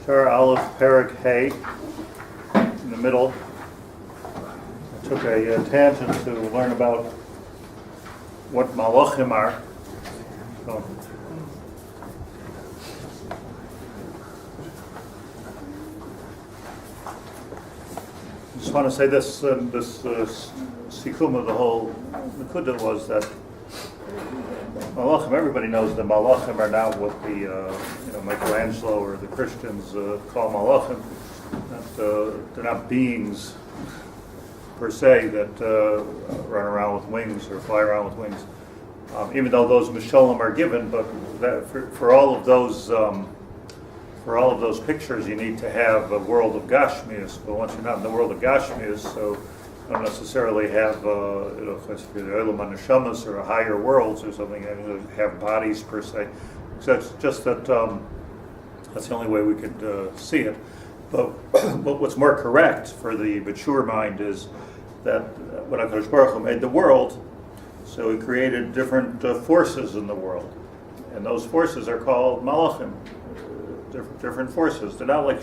Shaar Aleph Perek Hay in the middle. I took a tangent to learn about what malachim are. So, I just want to say this sikum of the whole Nekuda was that malachim, everybody knows that malachim are now what the Michelangelo or the Christians call malachim. That they're not beings per se that run around with wings or fly around with wings. Even though those misholim are given, but that for all of those pictures, you need to have a world of gashmius. But once you're not in the world of gashmius, so you don't necessarily have neshamas or higher worlds or something. And have bodies per se. So it's just that that's the only way we could see it. But what's more correct for the mature mind is that when HaKadosh Baruch Hu made the world, so he created different forces in the world, and those forces are called malachim. Different forces. They're not like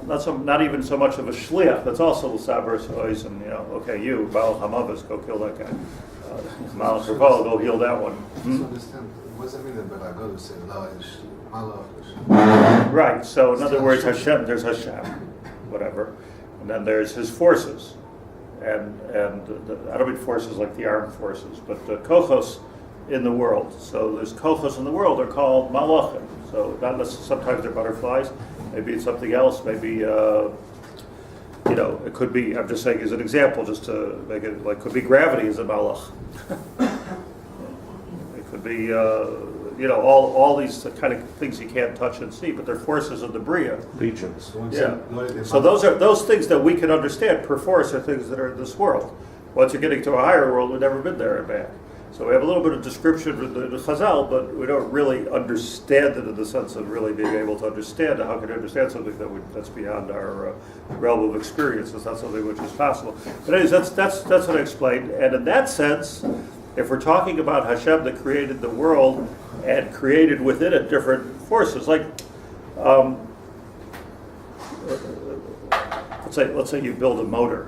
not even so much of a shliach. That's also l'saber sois, and okay, you Baal Hamavas, go kill that guy. Malach Raval, go heal that one. Understand? What does that mean that Belagodu said malach? Right. So in other words, Hashem. There's Hashem, whatever, and then there's his forces, and I don't mean forces like the armed forces, but the kochos in the world. So there's kochos in the world are called malachim. So not necessarily, sometimes they're butterflies. Maybe it's something else. Maybe it could be. I'm just saying as an example, just to make it like could be gravity is a malach. It could be all these kind of things you can't touch and see, but they're forces of the bria. Legions. Yeah. So those things that we can understand per force are things that are in this world. Once you're getting to a higher world, we've never been there and back. So we have a little bit of description with the Chazal, but we don't really understand it in the sense of really being able to understand it. How can you understand something that's beyond our realm of experience? It's not something which is possible. But anyways, that's what I explained. And in that sense, if we're talking about Hashem that created the world and created within it different forces, like let's say you build a motor,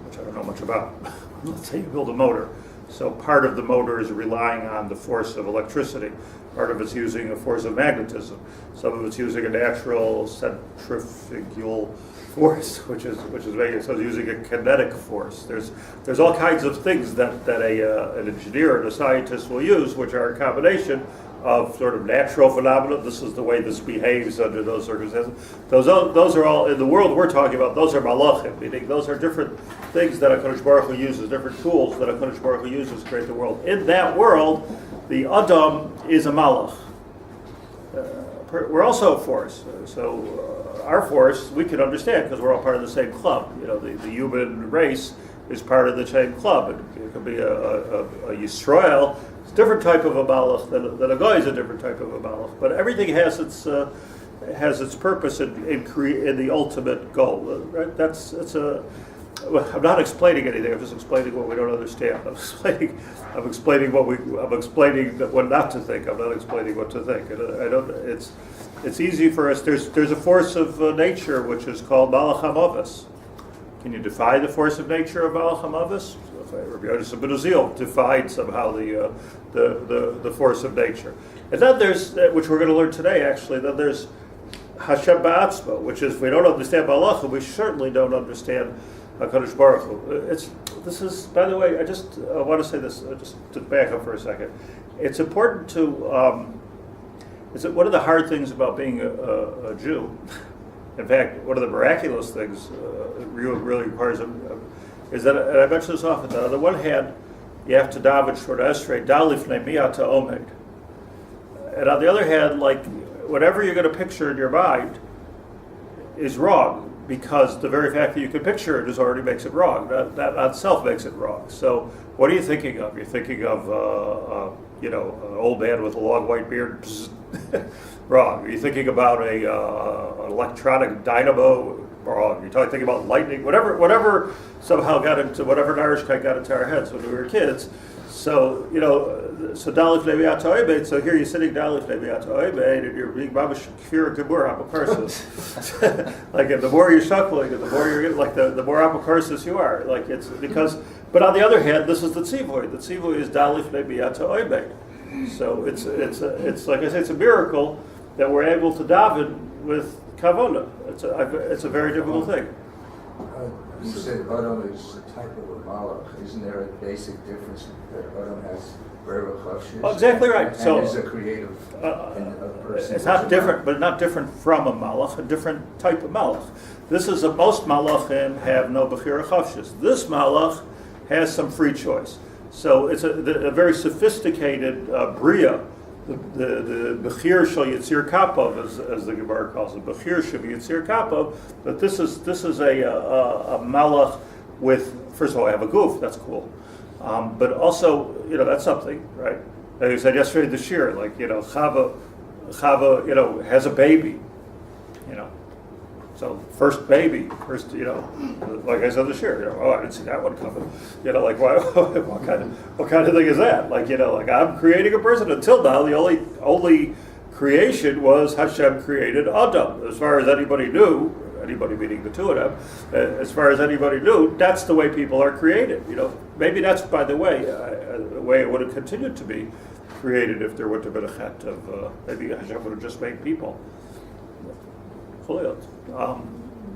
which I don't know much about. Let's say you build a motor. So part of the motor is relying on the force of electricity. Part of it's using a force of magnetism. Some of it's using a natural centrifugal force, which is making it so it's using a kinetic force. There's all kinds of things that an engineer and a scientist will use, which are a combination of sort of natural phenomena. This is the way this behaves under those circumstances. Those are all in the world we're talking about. Those are malachim, meaning those are different things that HaKadosh Baruch Hu uses, different tools that HaKadosh Baruch Hu uses to create the world. In that world, the Adam is a malach. We're also a force. So our force we can understand because we're all part of the same club. The human race is part of the same club. It could be a Yisrael. It's a different type of a malach than a guy is a different type of a malach. But everything has its purpose in the ultimate goal. Right? I'm not explaining anything. I'm just explaining what we don't understand. I'm explaining what not to think. I'm not explaining what to think. And it's easy for us. There's a force of nature which is called malach hamavos. Can you defy the force of nature of malach hamavos? Rabbi Yaacov Haber defied somehow the force of nature. And then there's, which we're going to learn today actually, then there's Hashem Ba'atzmo, which is, if we don't understand malachim, we certainly don't understand HaKadosh Baruch Hu. This is, by the way, I want to say this, just to back up for a second. It's important to, one of the hard things about being a Jew, in fact, one of the miraculous things it really requires is that, and I mention this often, that on the one hand, you have to daven short esrei, dalifnei miyata omed. And on the other hand, like, whatever you're going to picture in your mind is wrong, because the very fact that you can picture it already makes it wrong. That on itself makes it wrong. So what are you thinking of? You're thinking of, an old man with a long white beard. Wrong. Are you thinking about an electronic dynamo? Wrong. You're thinking about lightning. Whatever somehow got into, whatever Narishkai got into our heads when we were kids. So, so Dalif Leviat Oibet, so here you're sitting Dalif Leviat Oibet, and you're being Babash Kfir Kabur Apokarsis. Like, the more you're shuckling, the more you're like, the more Apokarsis you are. Like, it's because, but on the other hand, this is the Tzivoy. The Tzivoy is Dalif Leviat Oibet. So it's like I say, it's a miracle that we're able to daven with Kavanah. It's a very difficult thing. You said Adam is a type of a malach. Isn't there a basic difference that Adam has verbal chafshis? Oh, exactly right. And So is a creative person. it's not different, but not different from a malach. A different type of malach. This is most malachim have no bechira chafshis. This malach has some free choice. So it's a very sophisticated bria. The Bechir Shal Yitzir Kapov, as the Gemara calls it, Bechir Shal Yitzir Kapov. But this is a malach with, first of all, I have a goof, that's cool, but also that's something, right? Like you said yesterday, the Shiur, like Chava, has a baby, So first baby, like I said, the Shiur, oh, I didn't see that one coming. Like what kind of thing is that? Like I'm creating a person. Until now, the only creation was Hashem created Adam. As far as anybody knew, anybody meaning the two of them, as far as anybody knew, that's the way people are created. Maybe that's, by the way, the way it would have continued to be created if there would have been a chet of maybe Hashem would have just made people.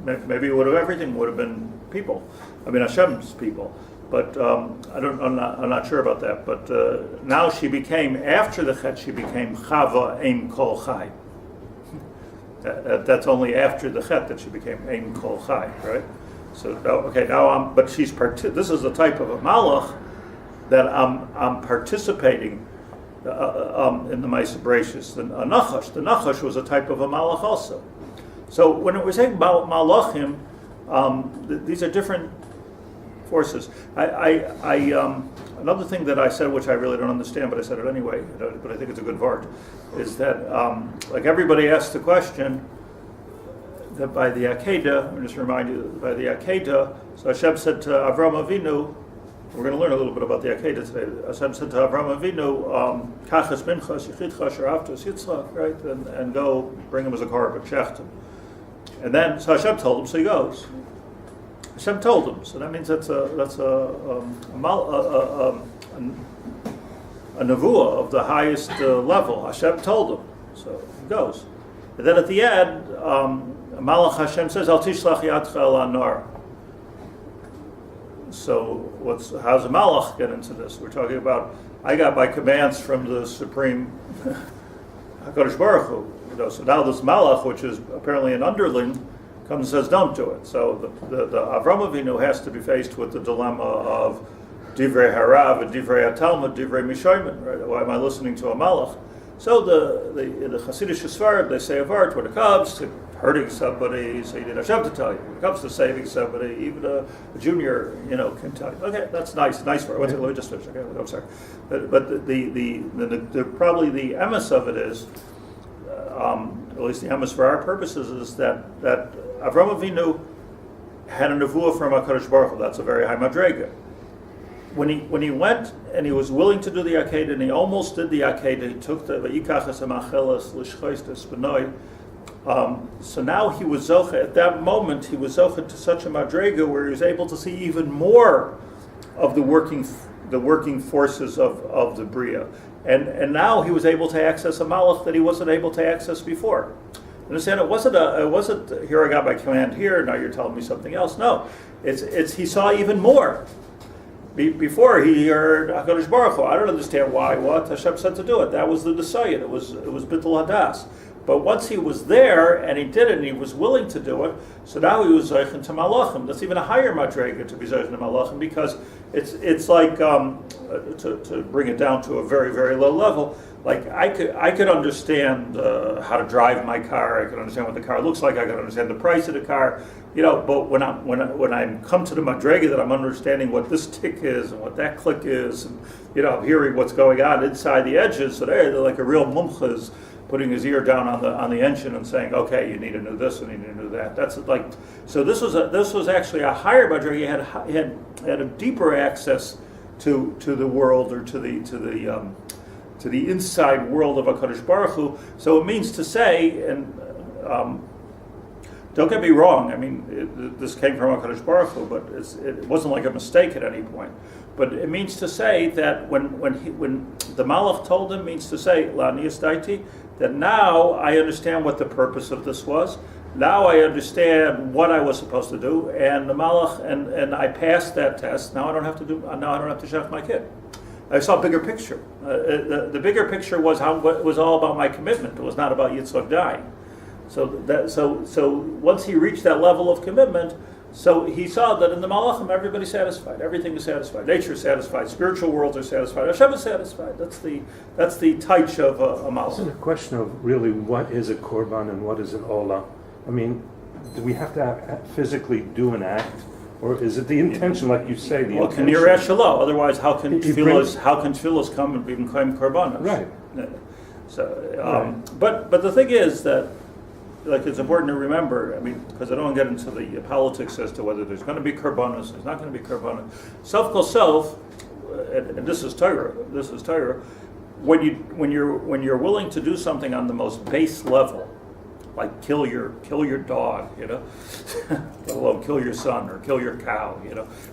Maybe everything would have been people. I mean Hashem's people, but I'm not sure about that. But now she became, after the chet, she became Chava Ein Kol Chai. That's only after the chet that she became Ein Kol Chai, right? So now but she's this is the type of a malach that I'm participating in the Ma'aseh Bereishis. The Nachash was a type of a malach also. So when we're saying about malachim, these are different forces. Another thing that I said, which I really don't understand, but I said it anyway, but I think it's a good vart, is that like everybody asked the question that by the Akedah, let me just remind you, by the Akedah, so Hashem said to Avram Avinu, we're going to learn a little bit about the Akedah today. Hashem said to Avram Avinu, Kachas minchas yichidcha sharaftas Yitzchak, right, and go bring him as a korban, shecht him. And then, so Hashem told him, so he goes. Hashem told him, so that means that's a nevuah of the highest level. Hashem told him, so he goes. And then at the end, Malach Hashem says, Al tishlach yadcha el anar. So how's a Malach get into this? We're talking about, I got my commands from the Supreme HaKadosh Baruch Hu. So now this Malach, which is apparently an underling, comes and says, don't do it. So the Avram Avinu has to be faced with the dilemma of Divrei Harav and Divrei HaTalmud, Divrei Mishoimen, right? Why am I listening to a Malach? So in the Hasidic Sfarad, they say a vart when it comes to hurting somebody, so you need Hashem to tell you. When it comes to saving somebody, even a junior, can tell you. Okay, that's nice vart. Let me just finish. Okay, I'm sorry. But the probably the emes of it is, at least the emes for our purposes, is that Avram Avinu had a nevuah from HaKadosh Baruch Hu. That's a very high madrega. When he went and he was willing to do the Akedah, and he almost did the Akedah, he took the Vayikachas HaMachelas L'Shchoistes B'noi. So now he was zocha. At that moment, he was zocha to such a madrega where he was able to see even more of the working forces of the bria, and now he was able to access a malach that he wasn't able to access before. Understand? It wasn't here I got my command here. Now you're telling me something else. No, it's he saw even more. Before he heard HaKadosh Baruch Hu. I don't understand why. What Hashem said to do it. That was the Nisayan. It was Bittul Hadas. But once he was there and he did it and he was willing to do it, so now he was Zeichen to Malachim. That's even a higher madrega to be Zeichen to Malachim, because it's like to bring it down to a very, very low level. Like I could understand how to drive my car. I could understand what the car looks like. I could understand the price of the car. But when I come to the madrega that I'm understanding what this tick is and what that click is, and I'm hearing what's going on inside the edges. So they're like a real mumcha is putting his ear down on the engine and saying, okay, you need to know this and you need to know that. That's like, so this was actually a higher madrega. He had a deeper access to the world or to the inside world of HaKadosh Baruch Hu. So it means to say, and don't get me wrong, I mean, this came from HaKadosh Baruch Hu, but it wasn't like a mistake at any point. But it means to say that when the Malach told him, means to say, La'niyas daiti, that now I understand what the purpose of this was. Now I understand what I was supposed to do, and the Malach, and I passed that test. Now I don't have to shech my kid. I saw a bigger picture. The bigger picture was it was all about my commitment. It was not about Yitzchak dying. So once he reached that level of commitment, so he saw that in the Malachim everybody's satisfied. Everything is satisfied. Nature is satisfied. Spiritual worlds are satisfied. Hashem is satisfied. That's the taich of a Malach. Isn't it a question of really what is a korban and what is an olah? I mean, do we have to physically do an act, or is it the intention, like you say? The intention? Kanireh shelo. Otherwise, how can tefillos come and become korbanos? Right. So, but the thing is that, like, it's important to remember. I mean, because I don't want to get into the politics as to whether there's going to be korbanos, there's not going to be korbanos. Self kol self, and this is Torah. This is Torah. When you're willing to do something on the most base level, like kill your dog, let alone kill your son or kill your cow,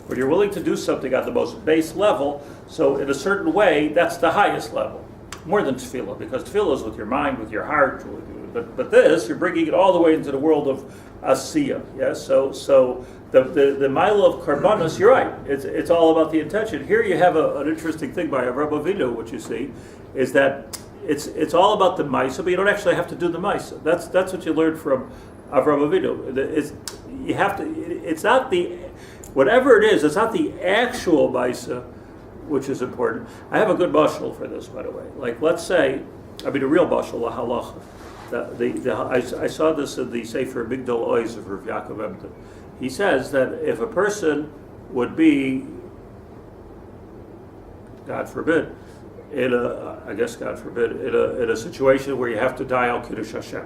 When you're willing to do something at the most base level, so in a certain way, that's the highest level, more than tefillah, because tefillah is with your mind, with your heart. But this, you're bringing it all the way into the world of asiyah. Yeah. So the mile of karbanos, you're right. It's all about the intention. Here you have an interesting thing by Rabbi Avinu, which you see, is that it's all about the Maisa, but you don't actually have to do the Maisa. That's what you learned from Avraham Avinu. It's not the, whatever it is, it's not the actual Maisa which is important. I have a good mashal for this, by the way. Like, let's say, a real mashal, la halacha. I saw this in the sefer Migdal Ois of Rabbi Yaacov Haber. He says that if a person would be, God forbid, in a situation where you have to die al Kiddush Hashem.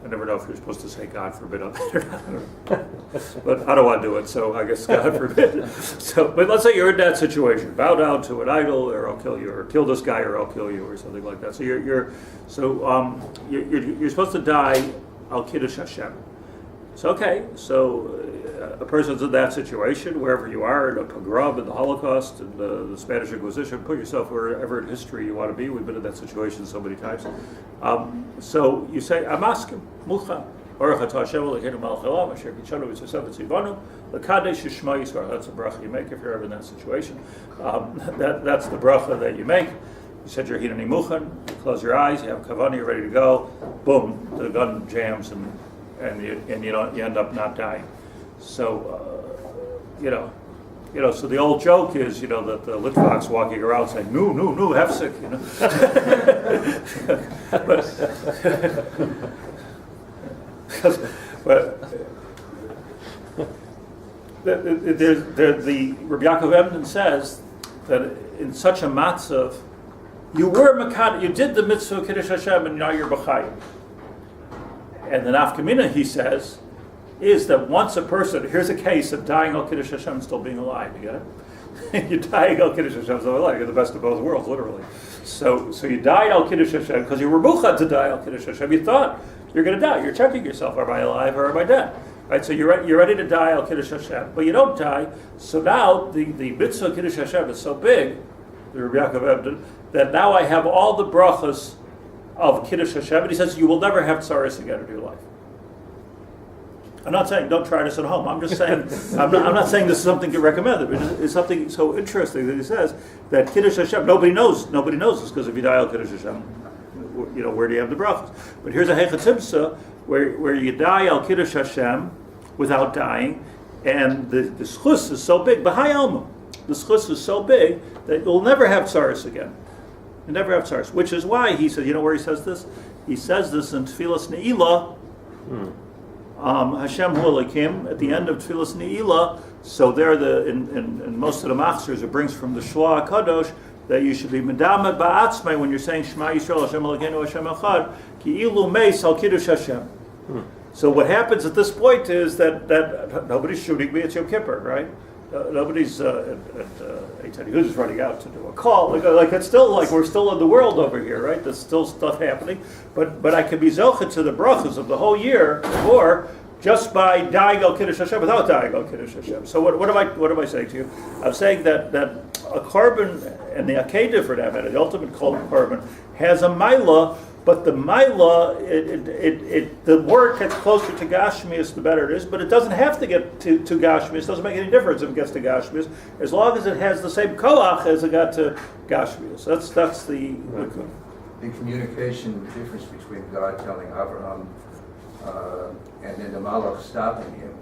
I never know if you're supposed to say God forbid on that or not. But I don't want to do it, so I guess God forbid. But let's say you're in that situation. Bow down to an idol, or I'll kill you, or kill this guy, or I'll kill you, or something like that. So you're supposed to die al Kiddush Hashem. So a person's in that situation, wherever you are, in a pogrom, in the Holocaust, in the Spanish Inquisition, put yourself wherever in history you want to be. We've been in that situation so many times. So you say, Amaskim, Mucha, Baruch atah Hashem Elokeinu melech haolam, asher kitshanu v'tzosem v'tzivanu, l'kadesh shema Yisrael. That's the bracha you make if you're ever in that situation. That's the bracha that you make. You said you're hineni muchan, you close your eyes, you have kavanah, you're ready to go. Boom, the gun jams and you end up not dying. So so the old joke is that the Litvak's walking around saying no hefsek, but the Rabbi Yaakov Haber says that in such a matzav, you did the mitzvah of Kiddush Hashem and now you're b'chayim. And the nafkamina, he says, is that once a person, here's a case of dying al Kiddush Hashem and still being alive, you get it? You're dying al Kiddush Hashem still alive, you're the best of both worlds, literally. So you die al Kiddush Hashem because you were muchad to die al Kiddush Hashem. You thought you're going to die. You're checking yourself, am I alive or am I dead? Right? So you're ready to die al Kiddush Hashem, but you don't die. So now the mitzvah of Kiddush Hashem is so big, the Rabbi Yaakov Haber, that now I have all the brachas of Kiddush Hashem, and he says you will never have tsaris again in your life. I'm not saying don't try this at home. I'm just saying I'm not saying this is something to recommend. But it's something so interesting that he says that Kiddush Hashem. Nobody knows this because if you die al Kiddush Hashem, where do you have the brachas? But here's a hechatimsa where you die al Kiddush Hashem without dying, and the schus is so big. B'hai alma, the schus is so big that you'll never have tsaris again. You never have tsaris, which is why he says. You know where he says this? He says this in Tfilas Ne'ilah. Hashem Hu Elokim at the end of Tfilas Ne'ilah. So there, in most of the machzors, it brings from the Shloah Kadosh that you should be medamed ba'atzmai when you're saying Shema Yisrael Hashem Elokeinu Hashem Echad ki ilu meis al Kiddush Hashem. So what happens at this point is that nobody's shooting me. It's Yom Kippur, right? Nobody's at 8:30. Who's running out to do a call? Like it's still like we're still in the world over here, right? There's still stuff happening. But I can be zocheh to the brachas of the whole year, or just by dying al kiddush Hashem without dying al kiddush Hashem. So what am I saying to you? I'm saying that a korban and the akedah for that matter, the ultimate korban, has a maila. But the maila, the more it gets closer to Gashmias, the better it is. But it doesn't have to get to Gashmias. It doesn't make any difference if it gets to Gashmias, as long as it has the same koach as it got to Gashmias. That's the communication difference between God telling Abraham and then the Malach stopping him.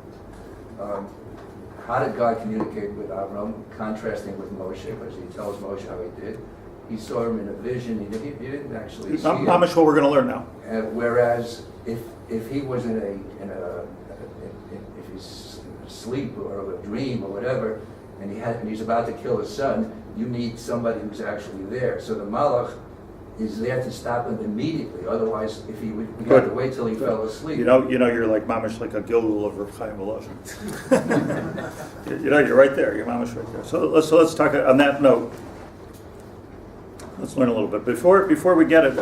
How did God communicate with Abraham, contrasting with Moshe? Because he tells Moshe how he did. He saw him in a vision. He didn't actually see him. Not much what we're going to learn now. Whereas if he was if he's asleep or a dream or whatever, and he's about to kill his son, you need somebody who's actually there. So the Malach is there to stop him immediately. Otherwise, if he would, we had to wait till he fell asleep. You know, you're like mamish, like a gilgul of Reb Chaim Volozhin. You're right there. You're mamish right there. So let's talk on that note. Let's learn a little bit. Before we get it,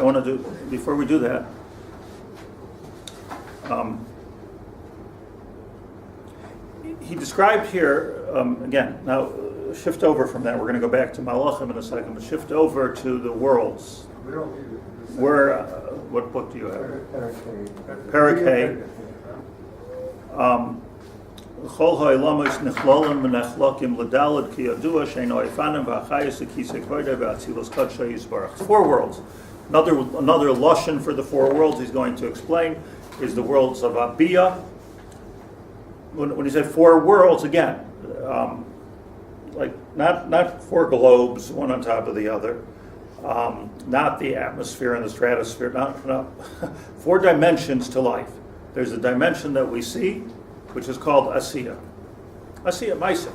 before we do that, he described here, again, now shift over from that. We're going to go back to Malachim in a second, but shift over to the worlds. We don't need it. Where, what book do you have? Parakeh. Chol ha'ilamos nechlalim v'nechlakim l'dalad ki yadua she'no ifanim v'achayis v'kisei kvodah v'atzilos kadshay yisbarach. 4 worlds. Another lashon for the 4 worlds he's going to explain is the worlds of Abiyah. When he said 4 worlds, again, like not 4 globes, one on top of the other, not the atmosphere and the stratosphere, not 4 dimensions to life. There's a dimension that we see, which is called Asiya. Asiya, Maisa.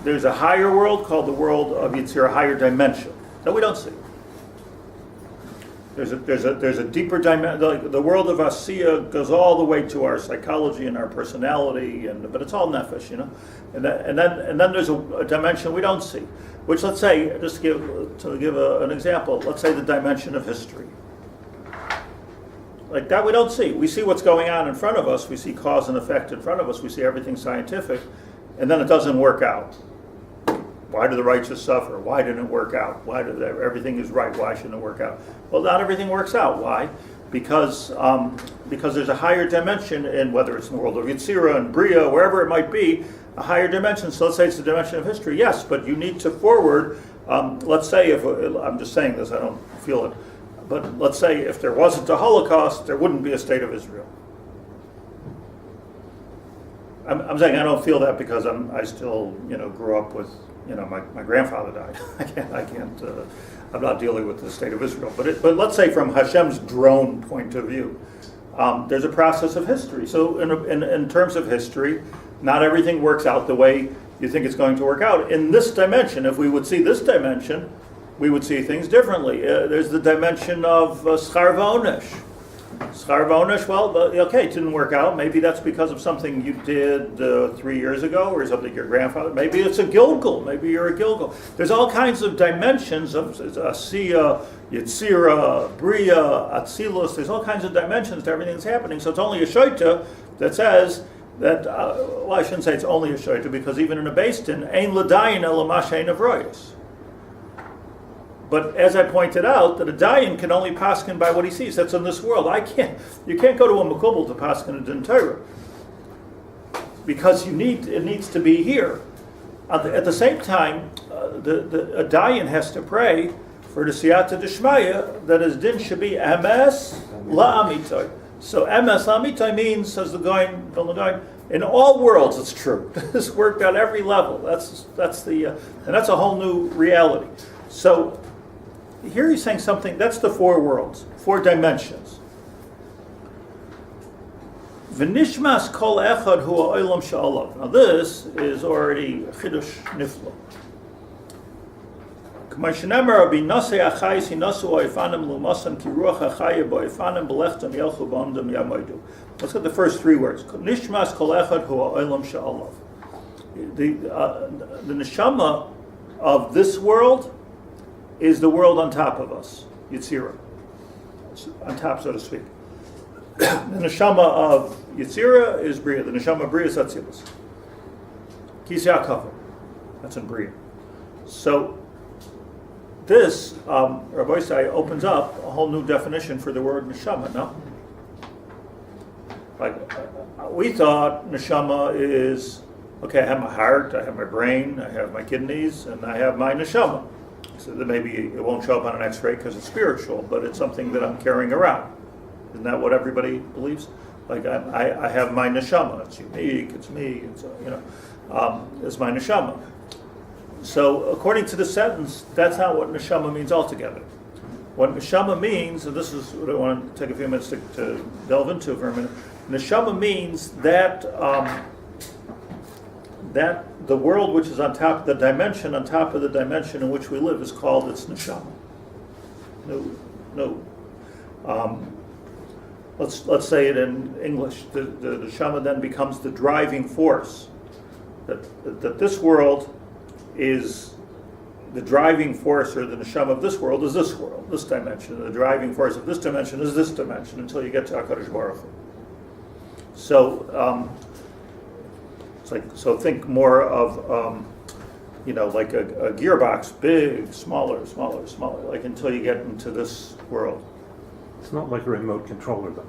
There's a higher world called the world of Yitzir, a higher dimension that we don't see. There's a deeper dimension. The world of Asiya goes all the way to our psychology and our personality, but it's all nefesh, you know. And then there's a dimension we don't see, which, let's say, just to give an example, let's say the dimension of history. Like that we don't see. We see what's going on in front of us. We see cause and effect in front of us. We see everything scientific, and then it doesn't work out. Why do the righteous suffer? Why didn't it work out? Why did everything is right? Why shouldn't it work out? Well, not everything works out. Why? Because there's a higher dimension in, whether it's in the world of Yitzira and Bria, wherever it might be, a higher dimension. So let's say it's the dimension of history. Yes, but you need to forward. Let's say, if I'm just saying this, I don't feel it. But let's say if there wasn't a Holocaust, there wouldn't be a state of Israel. I'm saying I don't feel that because I still grew up with my grandfather died. I can't. I'm not dealing with the state of Israel. But let's say from Hashem's drone point of view, there's a process of history. So in terms of history, not everything works out the way you think it's going to work out. In this dimension, if we would see this dimension, we would see things differently. There's the dimension of schar v'onesh. Schar v'onesh, well, okay, it didn't work out. Maybe that's because of something you did 3 years ago or something your grandfather. Maybe it's a gilgul. Maybe you're a gilgul. There's all kinds of dimensions of Asiya, Yitzira, Bria, Atzilus. There's all kinds of dimensions to everything that's happening. So it's only a shoita that says that, well, I shouldn't say it's only a shoita, because even in a Beis Din, ein l'dayin ela ma she'ein avroyos. But as I pointed out, that a dayan can only paskin by what he sees. That's in this world. You can't go to a makubal to paskin a din Torah, because it needs to be here. At the same time, a dayan has to pray for the siyata d'shmaya that his din should be emes la'amitoy. So emes la'amitoy means, says the Goin, in all worlds it's true. This worked at every level. That's and that's a whole new reality. So here he's saying something, that's the 4 worlds, 4 dimensions. V'nishmas kol echad hu ha'olam she'alav. Now this is already chidush niflo. K'may shenemar Rabbi Nosei achayis hinasu ha'oifanim l'umasam ki ruach ha'chaya ba'oifanim b'lechtam yelchu b'amdam yamoidu. Let's get the first 3 words. Nishmas kol echad hu ha'olam she'alav. The neshama of this world is the world on top of us, Yetzirah, on top, so to speak. The neshama of Yetzirah is Bria. The neshama of Bria is Atzilus. Kisei HaKavod. That's in Bria. So this, Rabbi Say, opens up a whole new definition for the word neshama, no? Like, we thought neshama is, okay, I have my heart, I have my brain, I have my kidneys, and I have my neshama. So that maybe it won't show up on an x-ray because it's spiritual, but it's something that I'm carrying around. Isn't that what everybody believes? Like, I have my neshama. It's unique, it's me, it's my neshama. So according to the sentence, that's not what neshama means altogether. What neshama means, and this is what I want to take a few minutes to delve into for a minute. Neshama means that that the world which is on top, the dimension on top of the dimension in which we live is called its neshama. No. Let's say it in English. The neshama then becomes the driving force. That this world is the driving force, or the neshama of this world is this world, this dimension. The driving force of this dimension is this dimension until you get to HaKadosh Baruch Hu. So, so think more of, like a gearbox, big, smaller, like until you get into this world. It's not like a remote controller, though.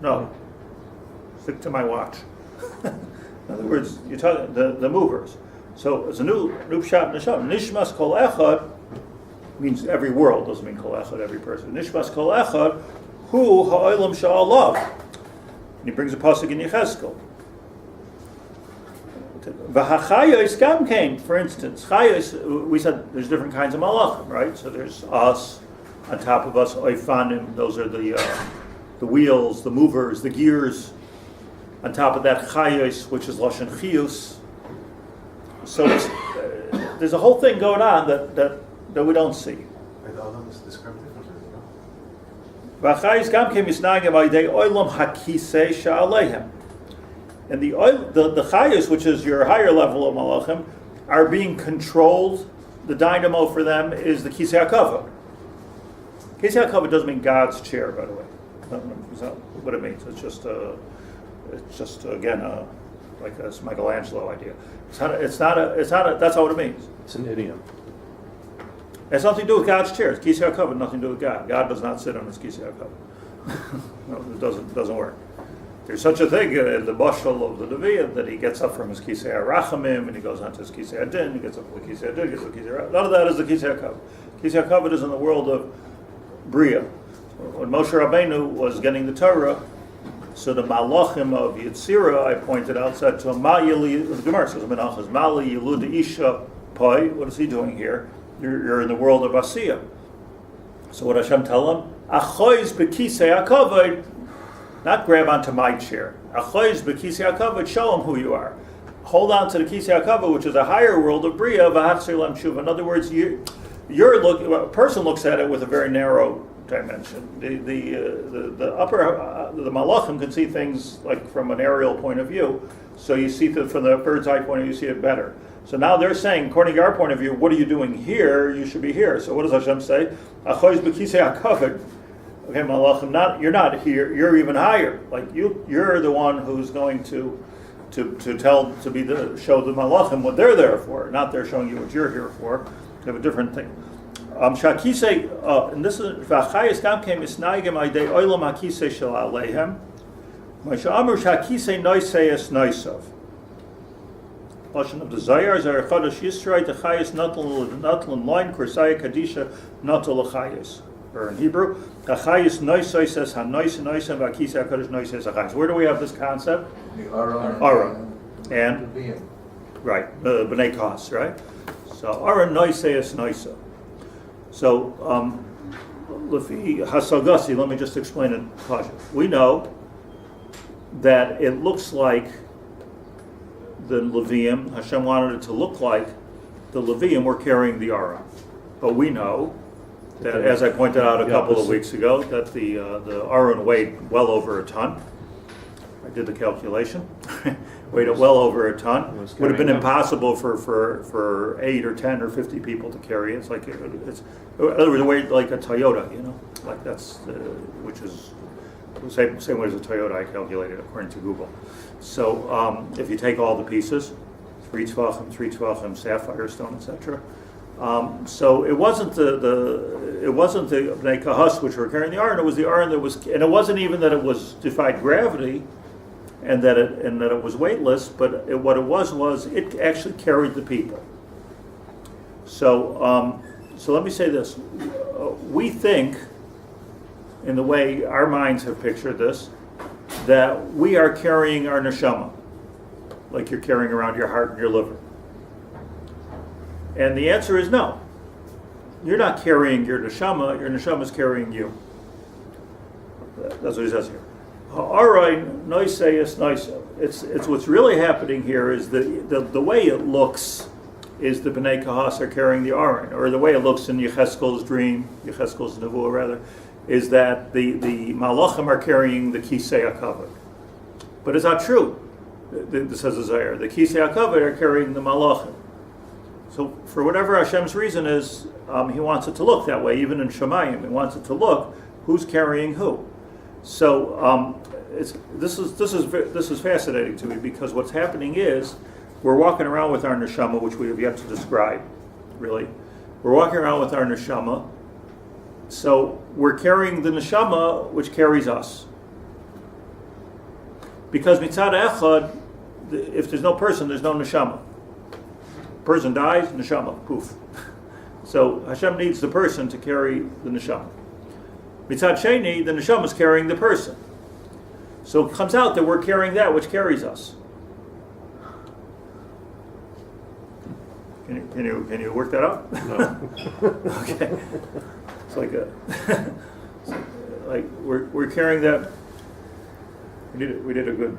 No. Stick to my watch. In other words, you're talking the movers. So it's a new pshat neshama. Nishmas kol echad means every world, doesn't mean kol echad, every person. Nishmas kol echad hu ha'olam sha'alav. And he brings a pasuk in Yechezkel. V'hachayos gam came, for instance. Chayos, we said there's different kinds of malachim, right? So there's us, on top of us, oifanim, those are the wheels, the movers, the gears. On top of that, chayos, which is lashon chiyus. So there's a whole thing going on that we don't see. Wait, the Adam is described differently, no? V'chayos gam came misnagim aydei olam hakisei sha'aleihem. And the chayos, which is your higher level of malachim, are being controlled. The dynamo for them is the kisei hakavod. Kisei hakavod doesn't mean God's chair, by the way. That's not what it means. It's just again like a Michelangelo idea. It's not a. That's not what it means. It's an idiom. It has nothing to do with God's chair. It's kisei hakavod, nothing to do with God. God does not sit on his kisei hakavod. No, it doesn't work. There's such a thing in the Bashal of the Nevi'im that he gets up from his Kisei HaRachamim and he goes on to his Kisei HaDin, he gets up from the Kisei HaDin, gets up Kisei HaRachamim. None of that is the Kisei HaKavod. Kisei HaKavod is in the world of Bria. When Moshe Rabbeinu was getting the Torah, so the Malachim of Yetzirah, I pointed out, said to him, the Gemara says, Mali Yilud Isha Poi, what is he doing here? You're in the world of Asiyah. So what Hashem tell him? Achoiz b'Kisei HaKavod, not grab onto my chair. Achoiz b'Kisei HaKavod, show him who you are. Hold on to the Kisei HaKavod, which is a higher world of Bria, v'hatzir lam shuva. In other words, a person looks at it with a very narrow dimension. The upper, the malachim can see things like from an aerial point of view. So you see from the bird's eye point of view, you see it better. So now they're saying, according to our point of view, what are you doing here? You should be here. So what does Hashem say? Achoiz b'Kisei HaKavod. Okay, malachim, you're not here. You're even higher. Like you're the one who's going to show the malachim what they're there for. Not they're showing you what you're here for. They have a different thing. Shakisei, and this is v'achayis gam kem isnaigim aydei olam hakisei shel aleihem. Moshe Amar shakisei noisei es noisav. Lashon of the Zayar Zayar Chodesh Yisrael the Chayis Natal Line Kursaya Kadisha Natal Chayis. Or in Hebrew, Chayis Noisei says Hanois Noisei Vakisei Hakadosh Noisei Chayis. Where do we have this concept? The Aron. Aron. And the right, the Bnei Kos, right? So Aron Noisei is Noisei. So Lefi Hasagasi, let me just explain it. We know that it looks like the Levium, Hashem wanted it to look like the Levium were carrying the Aron. But we know that, as I pointed out a couple of weeks ago, that the Aron weighed well over a ton. I did the calculation. weighed well over a ton. It was Would have been carrying up. impossible for 8 or 10 or 50 people to carry. It's like it's in other words, weighed like a Toyota, you know, like that's which is the same way as a Toyota. I calculated according to Google. So if you take all the pieces, 3 tvachim, sapphire stone, etc. So it wasn't the Bnei Kahas which were carrying the Aron. It was the Aron that was, and it wasn't even that it was defied gravity, and that it was weightless. But what it was it actually carried the people. So so let me say this: we think, in the way our minds have pictured this, that we are carrying our neshama, like you're carrying around your heart and your liver. And the answer is no. You're not carrying your neshama is carrying you. That's what he says here. Alright, noise is nice. It's what's really happening here is the way it looks is the Bnei Kahas are carrying the Aron, or the way it looks in Yecheskel's dream, Yecheskel's nevuah rather, is that the Malachim are carrying the Kisei HaKavod. But it's not true. This says the Zohar. The Kisei HaKavod are carrying the Malachim. So for whatever Hashem's reason is, He wants it to look that way. Even in Shemayim, He wants it to look who's carrying who. So this is fascinating to me, because what's happening is we're walking around with our neshama, which we have yet to describe. Really, we're walking around with our neshama. So we're carrying the neshama, which carries us. Because mitzad echad, if there's no person, there's no neshama. Person dies, neshama, poof. So Hashem needs the person to carry the neshama. Mitzad sheni, the neshama is carrying the person. So it comes out that we're carrying that which carries us. Can you work that out? No. Okay. It's like like we're carrying that. We did a good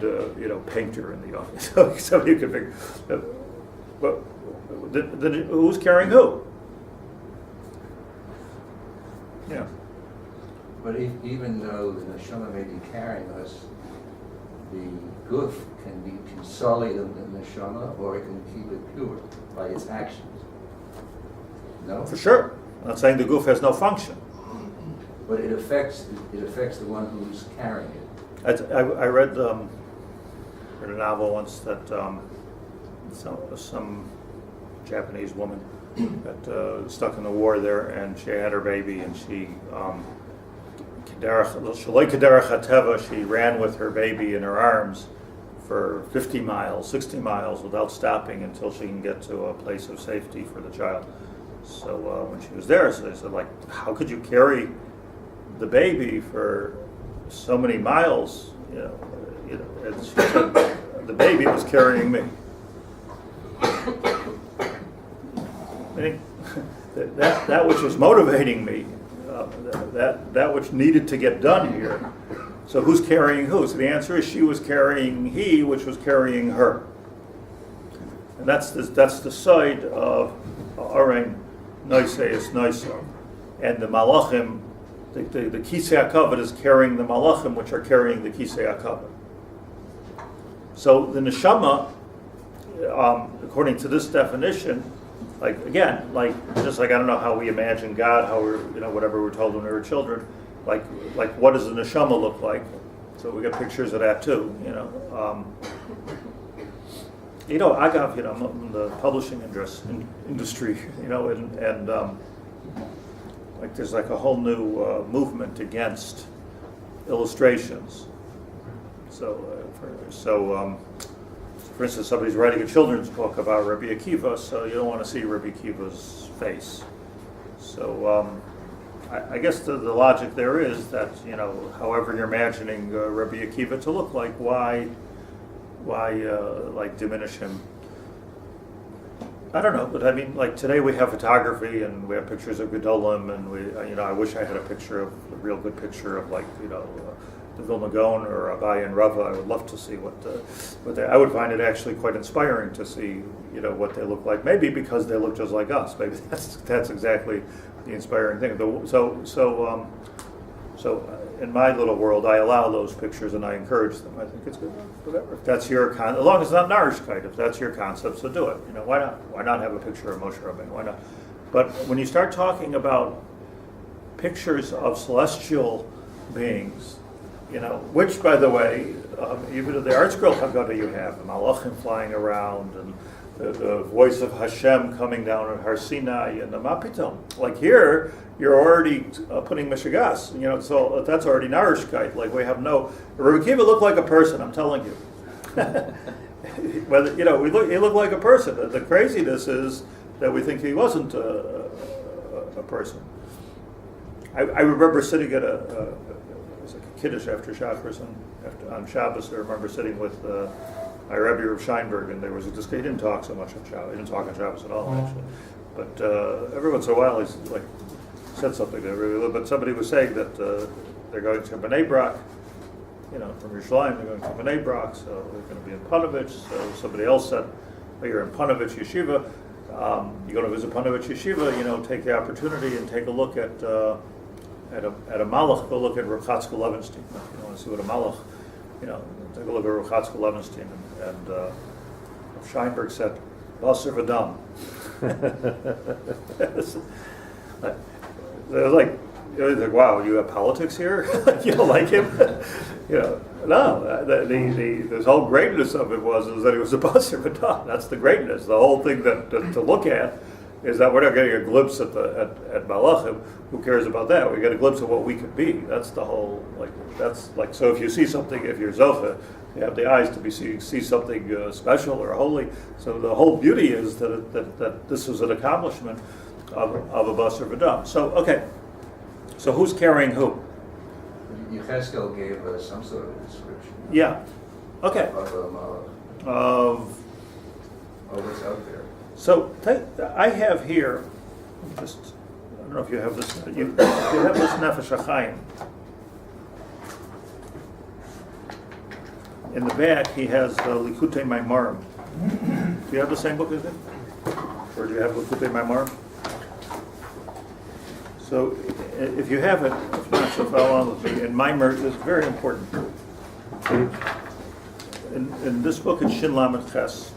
painter in the office, so you can figure. But who's carrying who? Yeah. But even though the neshama may be carrying us, the guf can sully the neshama, or it can keep it pure by its actions. No? For sure. I'm not saying the goof has no function. But it affects the one who's carrying it. I read a novel once that some Japanese woman got stuck in the war there, and she had her baby, and she ran with her baby in her arms for 50 miles, 60 miles without stopping until she can get to a place of safety for the child. So when she was there, so they said, like, how could you carry the baby for so many miles? And she said, the baby was carrying me. Meaning that which was motivating me, that which needed to get done here. So who's carrying who? So the answer is she was carrying he, which was carrying her. And that's the side of Aron Noiseis Noiso. And the Malachim, the Kisei HaKavod is carrying the Malachim, which are carrying the Kisei HaKavod. So the Neshama, according to this definition, just like I don't know how we imagine God, how we're, whatever we're told when we were children, like what does the neshama look like? So we got pictures of that too, Agav, I'm in the publishing industry, and like there's like a whole new movement against illustrations. For instance, somebody's writing a children's book about Rabbi Akiva, so you don't want to see Rabbi Akiva's face. So I guess the logic there is that, however you're imagining Rabbi Akiva to look like, why diminish him? I don't know, but I mean, like today we have photography and we have pictures of Gedolim, and I wish I had a real good picture of the Vilna Gaon or Abai and Rava. I would love to see I would find it actually quite inspiring to see, what they look like. Maybe because they look just like us. Maybe that's exactly the inspiring thing. So in my little world, I allow those pictures and I encourage them. I think it's good. Whatever. If that's your as long as it's not narishkeit, if that's your concept, so do it. You know, why not? Why not have a picture of Moshe Rabbeinu? Why not? But when you start talking about pictures of celestial beings, you know, which, by the way, even in the Art Scroll Haggadah you have the Malachim flying around and the voice of Hashem coming down at Har Sinai and the Mapitom. Like here, you're already putting Mishagas. You know, so that's already narishkeit. Like we have no. Rabbi Akiva looked like a person. I'm telling you. Whether you know, he looked like a person. The craziness is that we think he wasn't a person. I remember sitting at it was like a kiddush after Shacharis on Shabbos. I remember sitting with my Rebbe Rav Scheinberg, and there was a discussion. He didn't talk so much on Shabbos. He didn't talk on Shabbos at all, actually. But every once in a while, he's like said something there. But somebody was saying that they're going to Bnei Brak, you know, from Yerushalayim. They're going to Bnei Brak, so they're going to be in Panovich. So somebody else said, "Oh, you're in Panovich Yeshiva. You're going to visit Panovich Yeshiva. You know, take the opportunity and take a look at a Malach. Go look at Rav Chatzkel Levenstein. If you want to see what a Malach, you know, take a look at Rav Chatzkel Levenstein." And Scheinberg said, "Basar v'dam." They're like, wow, you have politics here? You don't like him? You know, no. The whole greatness of it is that he was a Basar v'dam. That's the greatness. The whole thing to look at is that we're not getting a glimpse at Malachim. Who cares about that? We get a glimpse of what we could be. That's the whole, so if you see something, if you're Zocha, you have the eyes to see something special or holy. So the whole beauty is that this was an accomplishment of a Basar v'dam. So, okay. So who's carrying who? Yechezkel gave us some sort of description. Yeah. Okay. Of a Malach. Of what's out there. So I have here, I don't know if you have this, you have this Nefesh Hachaim. In the back, he has Likutei Maimarim. Do you have the same book as him? Or do you have Likutei Maimarim? So if you have it, if not, so follow on with me. And Maimar is very important. In this book, it's Shin Lamed Ches.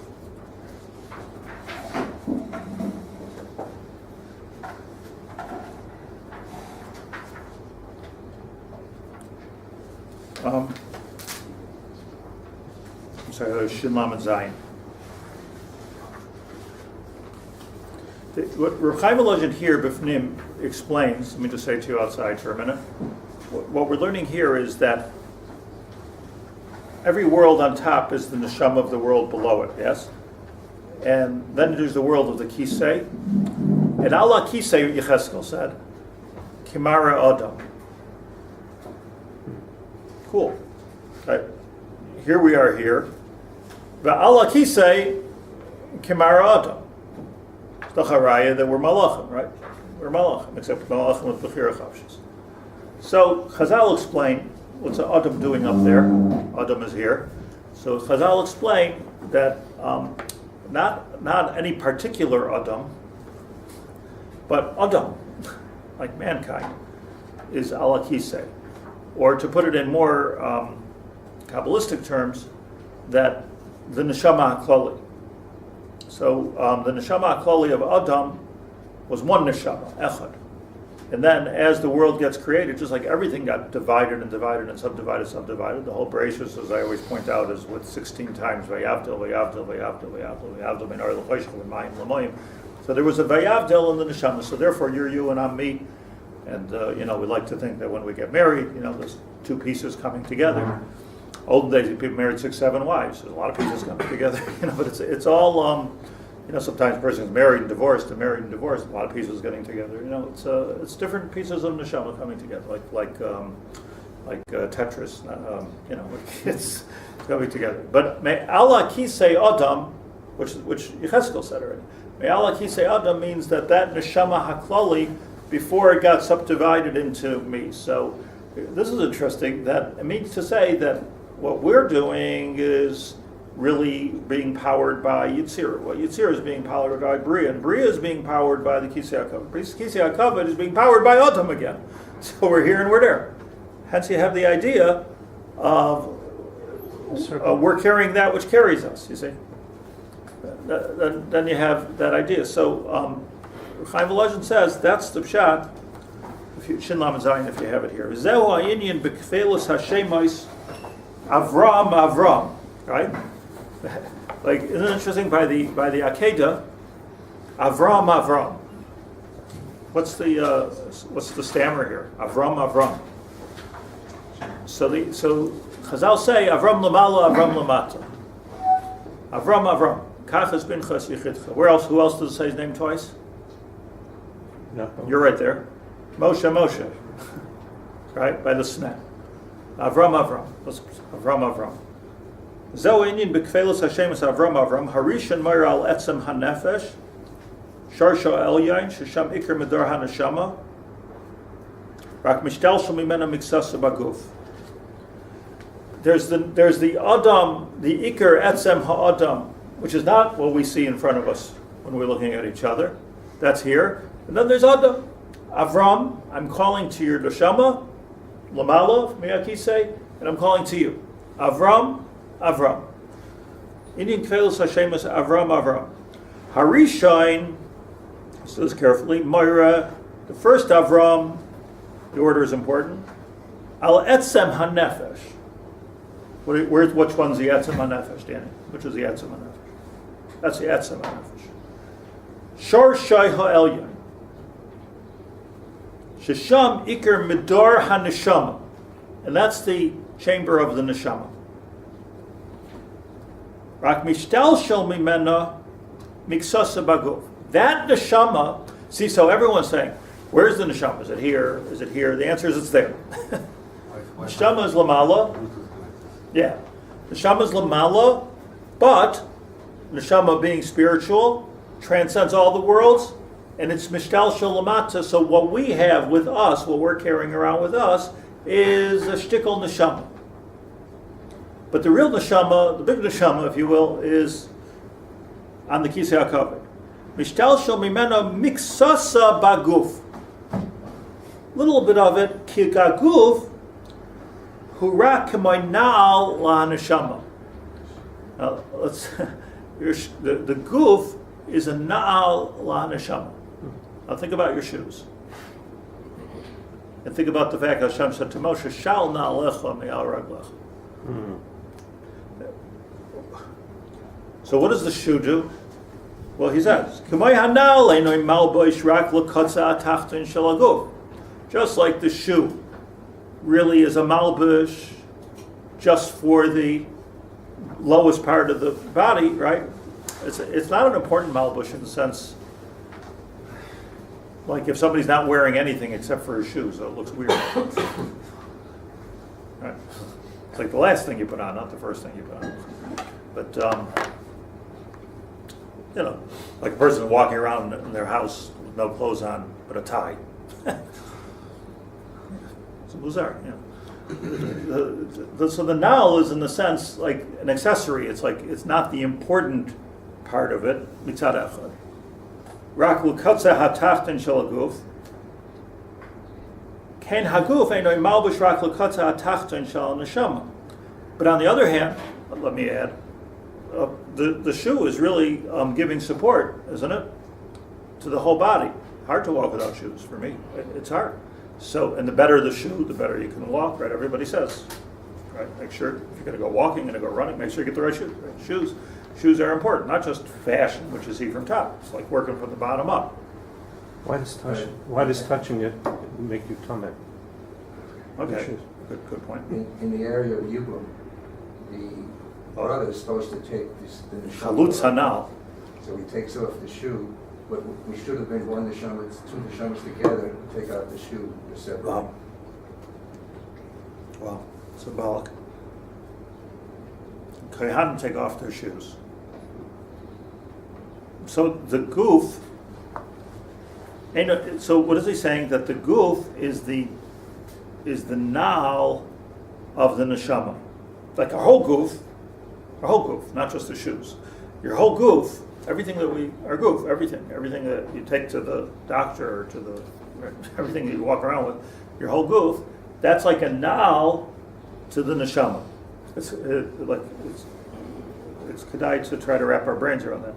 I'm sorry, Shin Lamed Zayin. What Reb Chaim Volozhin here, Bifnim, explains, let me just say to you outside for a minute, what we're learning here is that every world on top is the neshama of the world below it, yes? And then there's the world of the Kisei. And Allah Kisei, Yechezkel said, Kimara Adam. Cool. Right. Here we are here. Va'ala Kisei, Kimara Adam. The Haraya that we're Malachim, right? We're Malachim, except Malachim with Bechira Chavshis. So Chazal explain what's Adam doing up there. Adam is here. So Chazal explain that not any particular Adam, but Adam, like mankind, is ala kisei. Or to put it in more Kabbalistic terms, that the neshama haklali. So the neshama haklali of Adam was one neshama, echad. And then as the world gets created, just like everything got divided and divided and subdivided, the whole Bereshis, as I always point out, is with 16 times vayavdil, vayavdil, vayavdil, vayavdil, vayavdil, min ar l'choshech, min mayim l'moyim. So there was a vayavdil in the neshama, so therefore you're you and I'm me. And we like to think that when we get married, there's two pieces coming together. Olden days, people married 6, 7 wives. There's a lot of pieces coming together, but it's all, sometimes a person is married and divorced, a lot of pieces getting together. It's different pieces of neshama coming together, like Tetris. It's coming together. But may Allah kisei Adam, which Yechezkel said already. May Allah kisei Adam means that neshama haklali before it got subdivided into me. So this is interesting. That it means to say that what we're doing is really being powered by Yitzira. Well, Yitzira is being powered by Bria, and Bria is being powered by the Kisei HaKavod. Kisei HaKavod is being powered by Adam again. So we're here and we're there. Hence you have the idea of we're carrying that which carries us, you see. Then you have that idea. So Reb Chaim Volozhin says that's the pshat. Shin Lamed Zayin, if you have it here. Zehu ha'inyan b'kfelus hashemos Avram, right? Like, isn't it interesting by the Akedah, Avram. What's the stammer here? Avram. So Chazal say Avram lamala, Avram lamata. Avram. Kachas binchas yichidcha. Where else? Who else does it say his name twice? No. You're right there. Moshe. Right? By the snap. Avram. Avram. Zeu inyan b'kfelus Hashemus Avram. Harishan moira al etzem hanefesh. Sharsha elyain shesham ikar medar haneshama. Rak mishtal shel mimena miksasa baguf. There's the Adam, the ikar etzem ha'adam, which is not what we see in front of us when we're looking at each other. That's here. And then there's Adam. Avram, I'm calling to your neshama, lamala, say, and I'm calling to you. Avram. Indian kvelus Hashemus Avram. Harishain, so this carefully, Moira, the first Avram, the order is important. Al etzem hanefesh. Which one's the etzem hanefesh, Danny? Which is the etzem hanefesh? That's the etzem hanefesh. Shar shai ha'elyon. Shesham ikar midar haneshama. And that's the chamber of the neshama. Rak mishtal shel mimena miksasa baguf. That neshama, see, so everyone's saying, where's the neshama? Is it here? Is it here? The answer is it's there. Neshama is lamala. Yeah. Neshama is lamala, but neshama being spiritual transcends all the worlds, and it's mishtal shel lamata. So what we have with us, what we're carrying around with us, is a shtickle neshama. But the real neshama, the big neshama, if you will, is on the kisei hakavod. Mishtal shel mimena miksasa baguf. Little bit of it, ki gaguf, hura k'moynal la neshama. Now, the guf is a na'al la neshama. Now think about your shoes. And think about the fact Hashem said to Moshe, shal na'alecha me'al raglecha. So what does the shoe do? Well, he says, just like the shoe really is a malbush just for the lowest part of the body, right? It's not an important malbush in the sense, like if somebody's not wearing anything except for his shoes, so it looks weird. Right? It's like the last thing you put on, not the first thing you put on. But, like a person walking around in their house with no clothes on but a tie. It's bizarre, So the na'al is in a sense like an accessory. It's like it's not the important part of it. Mitzad echad. Rak l'kotze hatachten shel haguf. Ken haguf eino malbush rak l'kotze hatachten shel neshama. But on the other hand, let me add, the shoe is really giving support, isn't it, to the whole body. Hard to walk without shoes for me. It's hard. So, and the better the shoe, the better you can walk, right? Everybody says, right? Make sure if you're going to go walking, going to go running, make sure you get the right shoes. Right? Shoes are important, not just fashion, which you see from top. It's like working from the bottom up. Why does touching it make you tummy? Okay, good point. In the area of Yibum, the brother is supposed to take the Chalutz hanal. So he takes off the shoe, but we should have been one neshama, two neshamas together, take out the shoe to separate. Wow, symbolic. Kohanim take off their shoes. So the goof. So what is he saying? That the goof is the na'al of the neshama, like a whole goof, not just the shoes. Your whole goof, everything that everything that you take to the doctor or everything that you walk around with, your whole goof, that's like a nal to the neshama. It's kedai to try to wrap our brains around that.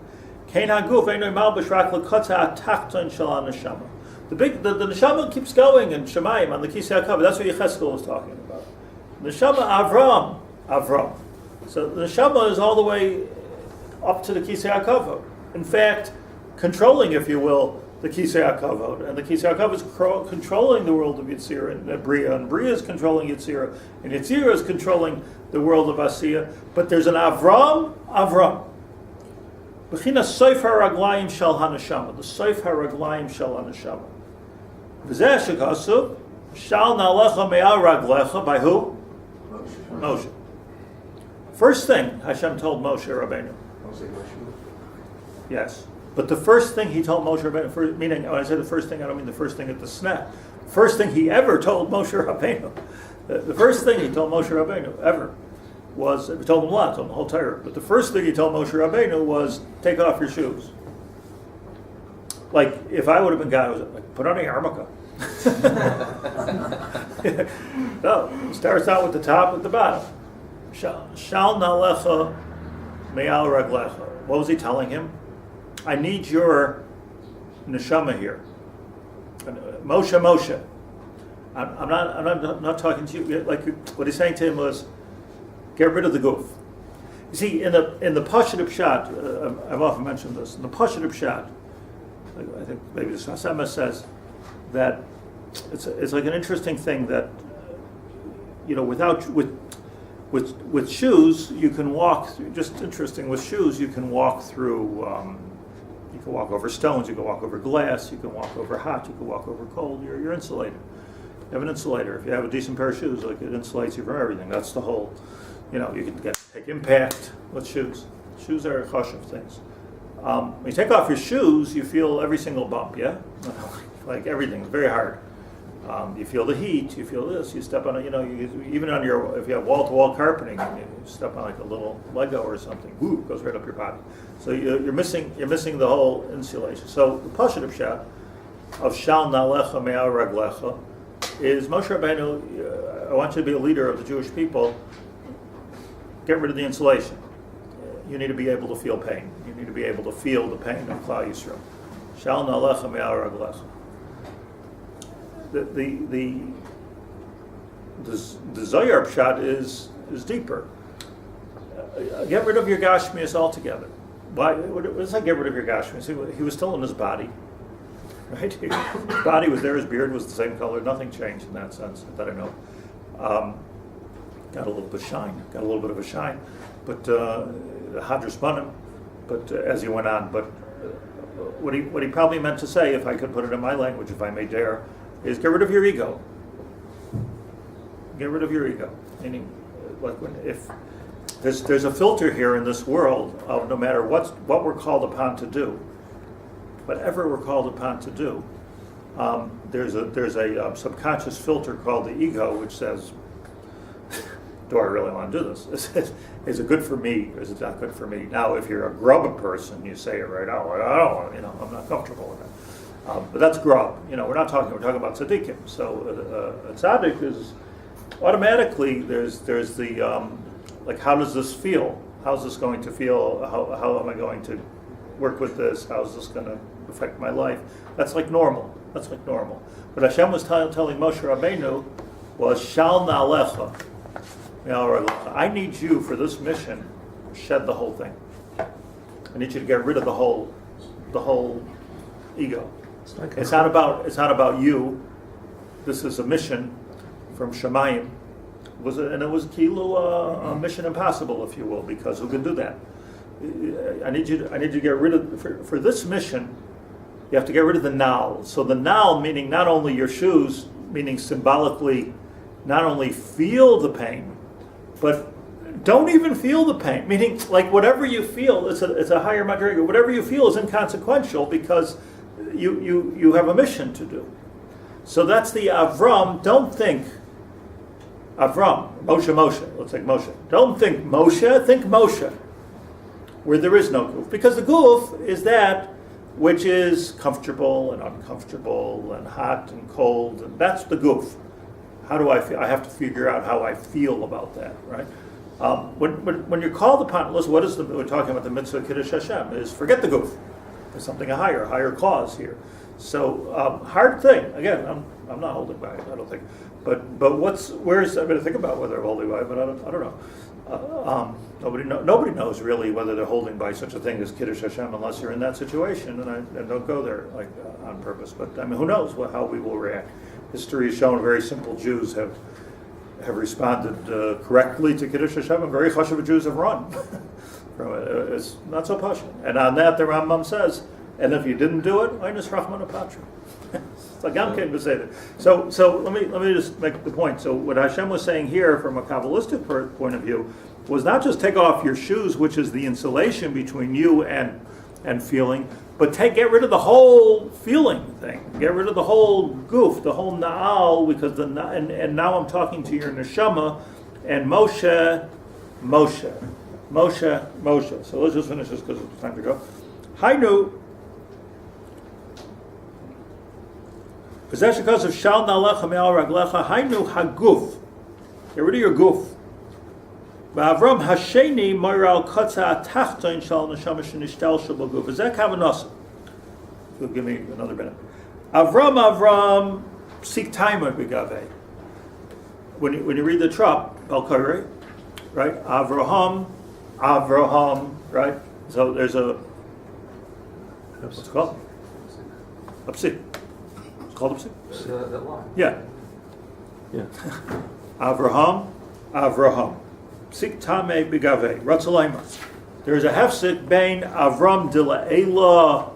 Kein haguf eino malbish rak lekotza atachton shel neshama. The neshama keeps going in Shemayim on the Kisei HaKavod. That's what Yecheskel was talking about. Neshama Avram. So the neshama is all the way up to the Kisei HaKavod. In fact, controlling, if you will, the Kisei HaKavod. And the Kisei HaKavod is controlling the world of Yetzirah and Bria. And Bria is controlling Yetzirah. And Yetzirah is controlling the world of Asiyah. But there's an Avram. B'china soif haraglayim shel haneshama. The soif haraglayim shel haneshama. V'zeh shekasuv shal nalecha me'al raglecha. By who? Moshe. First thing Hashem told Moshe Rabbeinu. Yes. But the first thing he told Moshe Rabbeinu, meaning when I say the first thing, I don't mean the first thing at the snap. First thing he ever told Moshe Rabbeinu. The first thing he told Moshe Rabbeinu ever was, he told him a lot, told him the whole Torah, but the first thing he told Moshe Rabbeinu was, take off your shoes. Like, if I would have been God, I was like, put on a yarmulke. No, it starts out with the top and the bottom. Shal nalecha me'al raglecha. What was he telling him? I need your neshama here. Moshe. I'm not talking to you. Like, what he's saying to him was, get rid of the goof. You see, in the Pashat Pshat, I've often mentioned this. In the Pashat Pshat, I think maybe the Sasema says that it's like an interesting thing that with shoes you can walk. Just interesting with shoes you can walk through. You can walk over stones. You can walk over glass. You can walk over hot. You can walk over cold. You're insulated. You have an insulator. If you have a decent pair of shoes, like it insulates you from everything. That's the whole. You can take impact with shoes. Shoes are a hush of things. When you take off your shoes, you feel every single bump, yeah? Like everything's very hard. You feel the heat, you feel this, you step on it, even on if you have wall-to-wall carpeting, you step on like a little Lego or something, whoo, goes right up your body. So you're missing the whole insulation. So the Pashat Pshat of Shal Nalecha Me'al Raglecha is Moshe Rabbeinu, I want you to be a leader of the Jewish people. Get rid of the insulation. You need to be able to feel pain. You need to be able to feel the pain of Klal Yisrael. Shal nalecha me'al raglecha. The Zohar Pshat is deeper. Get rid of your Gashmias altogether. Why? What does that get rid of your Gashmias? He was still in his body. Right? His body was there, his beard was the same color, nothing changed in that sense, that I know. Got a little bit of a shine, but Hadras Banim, but as he went on. But what he probably meant to say, if I could put it in my language, if I may dare, is get rid of your ego. Get rid of your ego. Meaning, like if there's a filter here in this world of no matter what we're called upon to do, whatever we're called upon to do, there's a subconscious filter called the ego, which says, do I really want to do this? Is it good for me, or is it not good for me? Now, if you're a grub person, you say it right out. I don't want, I'm not comfortable with that. But that's grub. We're talking about tzaddikim. So a tzaddik is automatically there's the like, how does this feel? How's this going to feel? How am I going to work with this? How's this going to affect my life? That's like normal. What Hashem was telling Moshe Rabbeinu was shal na'alecha. I need you for this mission. Shed the whole thing. I need you to get rid of the whole ego. It's not about you. This is a mission from Shemayim. It was a mission impossible, if you will, because who can do that? I need you to get rid of for this mission. You have to get rid of the nal. So the nal meaning not only your shoes, meaning symbolically, not only feel the pain, but don't even feel the pain. Meaning, like, whatever you feel, it's a higher madriga. Whatever you feel is inconsequential because you have a mission to do. So that's the Avram. Don't think Avram, Moshe. Let's take Moshe. Don't think Moshe. Think Moshe, where there is no goof, because the goof is that which is comfortable and uncomfortable and hot and cold, and that's the goof. How do I feel? I have to figure out how I feel about that, right? When you're called upon, listen, we're talking about the mitzvah Kiddush Hashem, is forget the goof. There's something higher cause here. So, hard thing. Again, I'm not holding by it, I don't think. But I'm going to think about whether I'm holding by it, but I don't know. Nobody knows really whether they're holding by such a thing as Kiddush Hashem unless you're in that situation, and don't go there on purpose. But I mean, who knows how we will react? History has shown very simple Jews have responded correctly to Kiddush Hashem, and very chashuv Jews have run from it. It's not so pashut. And on that, the Rambam says, and if you didn't do it, einus rachman apatra. It's like Gam came to say that. So let me just make the point. So what Hashem was saying here, from a Kabbalistic point of view, was not just take off your shoes, which is the insulation between you and feeling, but get rid of the whole feeling thing. Get rid of the whole goof, the whole na'al, because and now I'm talking to your neshama, and Moshe. So let's just finish this because it's time to go. Hainu. Possession because of shal na'alecha me'al raglecha. Hainu haguf. Get rid of your goof. Avram Hasheni Moiral Kotza Tachton Shal Neshama Shenishtel Shabaguf. V'zeh kavanasa. You'll give me another minute. Avram seek timer begave. When you read the trop Belkari, right? Avraham, right? So there's a what's it called? A psik. It's called a psik. That line. Yeah. Avraham. Psik Tame Begave, Ratzalayma. There is a hefsik bein Avram Dila'ela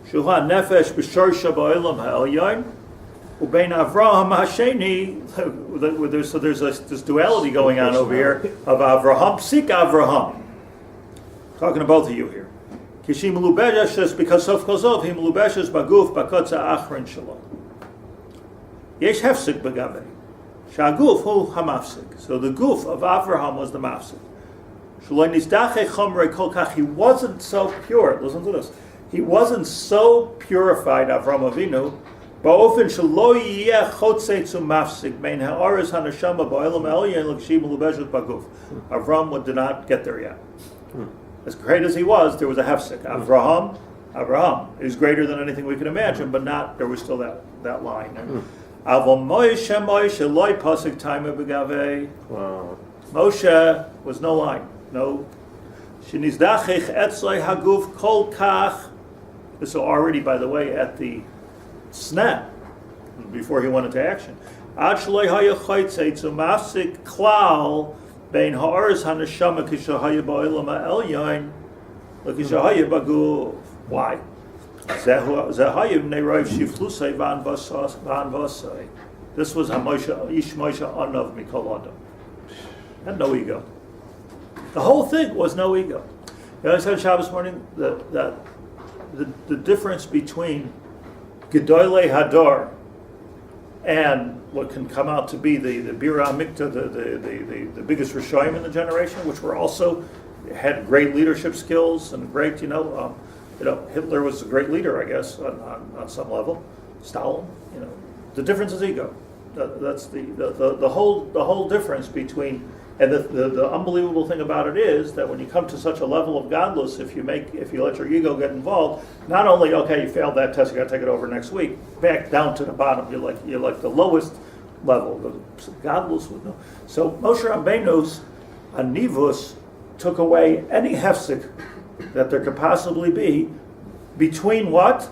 Shuha Nefesh B'Shorsha Ba'olam Ha'elyon Ubein Avraham Hasheni. So there's this duality going on over here of Avraham, Psik Avraham. Talking to both of you here. Kishim Lubeshes, because Sof Kozov, him Lubeshes Baguf Bakotza Achron Shalom. Yesh hefsik Begave. Shaguf hu hamafsik. So the goof of Avraham was the mafsik. He wasn't so pure. Listen to this. He wasn't so purified, Avram Avinu. Avram did not get there yet. As great as he was, there was a hefsik. Avraham is greater than anything we can imagine, but not. There was still that line. Moshe loy pasuk time begave. Wow. Moshe was no line, no. Shenizdachich etzloi haguf kol kach. This is already, by the way, at the snap before he went into action. Ad shloi haya chaytzei to mafsik klal bein ha'aretz haneshama kishahaya ba'olam ha'elyon l'kishahaya baguf. Why? This was Ish Moshe Anav Mikol Adam. Had no ego. The whole thing was no ego. You know, I said Shabbos morning that the difference between Gedolei Hadar and what can come out to be the Bira Mikta, the biggest Rishoyim in the generation, which were also had great leadership skills and great, Hitler was a great leader, I guess, on some level. Stalin, the difference is ego. That's the whole difference between. And the unbelievable thing about it is that when you come to such a level of godless, if you let your ego get involved, not only you failed that test, you got to take it over next week. Back down to the bottom, you're like the lowest level. The godless would know. So Moshe Rabbeinu's anivus took away any hefsek that there could possibly be between what?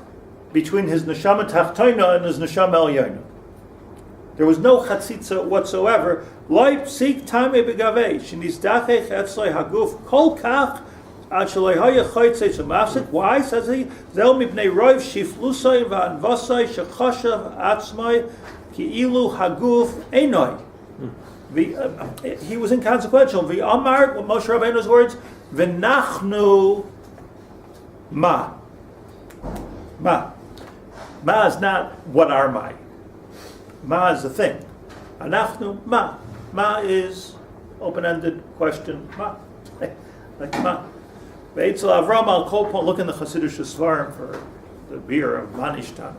Between his neshama tachtoina and his neshama elyoina. There was no chatzitza whatsoever. Loy psik tame begavei shenizdachech etzloi haguf kol kach ad sheloi haya chaytzei shemafsik. Why, says he? Zel mipnei roiv shiflusai va'anvasai shechashav atzmai ki'ilu haguf einoi. He was inconsequential. V'amar, what Moshe Rabbeinu's words, v'nachnu ma. Ma is not what are my. Ma is the thing. Anachnu ma. Ma is open-ended question. Ma. Like ma. Ve'etzel Avram al Kolpon, look in the Chassidish Svarim for the beer of Manishtan.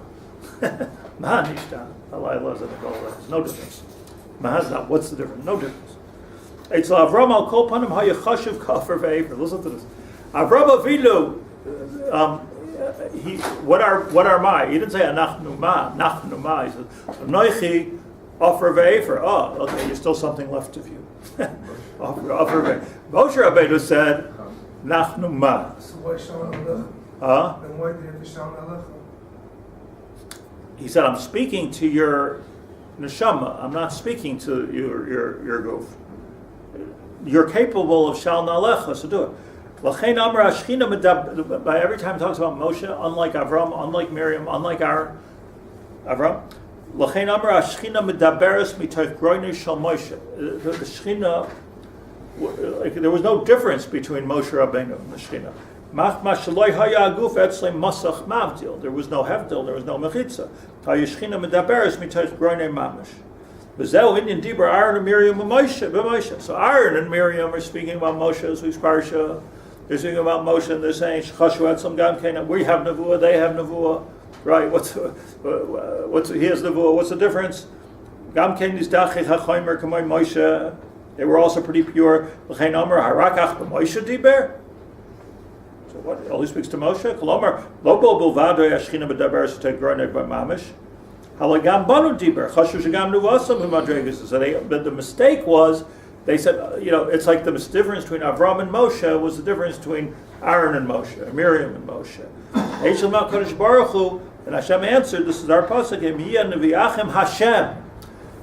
Manishtan. Allah loves it. There's no difference. Mahazna, what's the difference? No difference. It's Avram al kol panim hayachashiv kafir ve'efer. Listen to this. Avram Avinu, what are my? He didn't say anachnu ma. He said anoichi offer ve'efer. Oh, okay, there's still something left of you. offer ve'efer. Moshe Rabbeinu said nachnu ma. So why Shaun Alecha? Then why do you have to Shaun Alecha? He said, I'm speaking to your neshama. I'm not speaking to your goof. You're capable of shal nalecha, so do it. L'chein amar hashchina medab. By every time it talks about Moshe, unlike Avram, unlike Miriam, unlike our Avram, l'chein amar hashchina medaberes mitoch groinei shel Moshe. The Shechina, like, there was no difference between Moshe Rabbeinu and the Shechina. Machma shaloi haya aguf etzlem masach mavdil. There was no hevdil, there was no mechitza. Hayishchina medaberes mitoch groinei mamish. B'zeu Indian Dibra Aaron and Miriam and Moshe. So Aaron and Miriam are speaking about Moshe as we parsha. They're speaking about Moshe and they're saying Shchashu etzlem gam kein. We have nevuah, they have nevuah. Right? What's he has nevuah? What's the difference? Gam kein nizdachich hachomer kamoy Moshe. They were also pretty pure. L'chein Amar harakach b'Moshe diber. So what? He only speaks to Moshe. Kolomar lo bo bilvado yashchina b'daber to groinei by mamish. So the mistake was, they said, it's like the difference between Avram and Moshe was the difference between Aaron and Moshe, Miriam and Moshe. And Hashem answered, this is our pasuk, Hashem.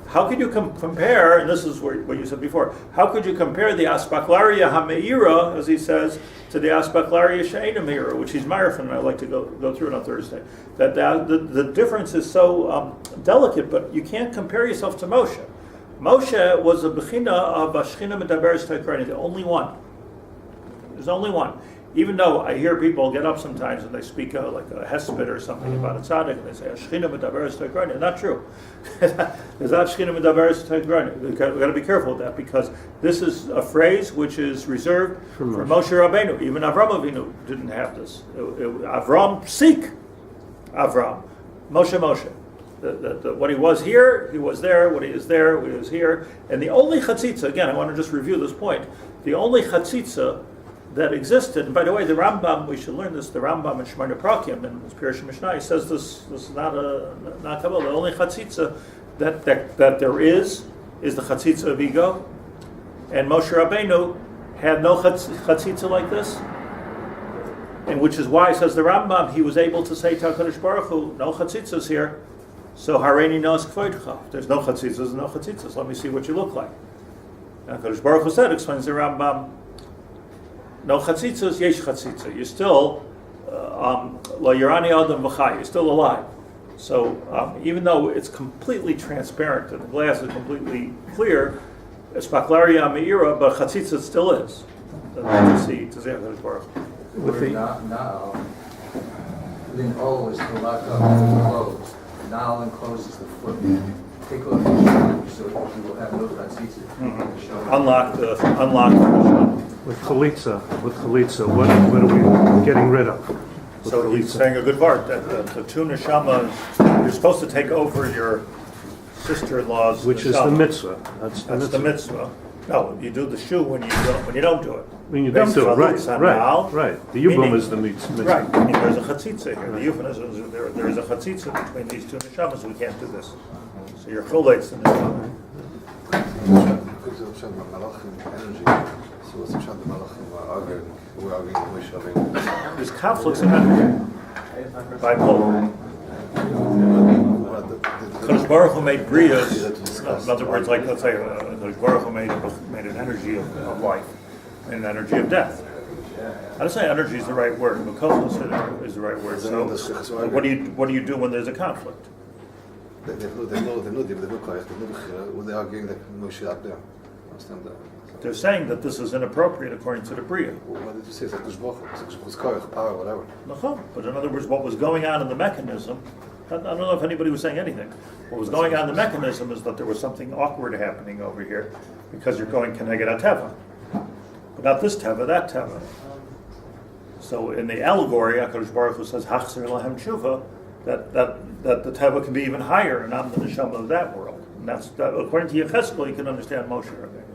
How could you compare, and this is what you said before, how could you compare the Aspaklaria HaMeira, as he says, to the Aspaklaria She'ena Meira, which he's Ma'arifin, and I'd like to go through it on Thursday. That the difference is so delicate, but you can't compare yourself to Moshe. Moshe was a Bechina of Ashchina Medaberes Tekrani, the only one. There's only one. Even though I hear people get up sometimes and they speak like a hesped or something about a tzaddik, and they say, Ashchina Medaberes Tekrani. Not true. There's not Ashchina Medaberes Tekrani. We've got to be careful with that, because this is a phrase which is reserved for Moshe Rabbeinu. Even Avram Avinu didn't have this. Avram, seek Avram. Moshe. What he was here, he was there. What he is there, he was here. And the only chatzitza, again, I want to just review this point, the only chatzitza that existed, and by the way, the Rambam, we should learn this, the Rambam in Shemona Prakim, in his Pirush Mishnah, he says this is not Kabbalah. The only chatzitza that there is the chatzitza of ego, and Moshe Rabbeinu had no chatzitza like this, and which is why, says the Rambam, he was able to say to HaKadosh Baruch Hu, no chatzitzas here, so Hareini nos kvoidcha. There's no chatzitzas, let me see what you look like. And HaKadosh Baruch Hu said, explains the Rambam, no chatzitzas, yesh chatzitza. You're still lo yarani adam v'chai. You're still alive. So even though it's completely transparent and the glass is completely clear, it's baklaria meira, but chatzitza still is. To see HaKadosh Baruch Hu. With the now, then O is the lock up closed. Now encloses the foot. Take off the shoe so you will have no chatzitza. Unlock the With chalitza, what are we getting rid of? So he's saying a good part, that the two neshamas, you're supposed to take over your sister-in-law's Which is the neshama. mitzvah. That's the mitzvah. No, you do the shoe when you don't do it. When you don't do it, right. The yubum is the mitzvah. Right, I mean, there's a chatzitza here. The yubum is, there is a chatzitza between these two neshamas. We can't do this. So your cholate's the neshama. So what's the Pshat, the Malachim were arguing with Moshe Rabbeinu? There's conflicts in energy. Bipolar. Kodesh Baruch Hu made briyas. In other words, like let's say, Kodesh Baruch Hu made an energy of life, and an energy of death. I don't say energy is the right word, but kosmos is the right word. So, what do you do when there's a conflict? They're arguing that Moshe up there. Understand that? They're saying that this is inappropriate according to the Bria. What did you say? It's like Kodesh power, whatever. But in other words, what was going on in the mechanism, I don't know if anybody was saying anything. What was going on in the mechanism is that there was something awkward happening over here because you're going Keneged HaTeva. But not this Teva, that Teva. So in the allegory, HaKadosh Baruch Hu says, Hachzir lahem tshuva, that the Teva can be even higher, and I'm the neshama of that world. And according to Yecheskel, you can understand Moshe Rabbeinu.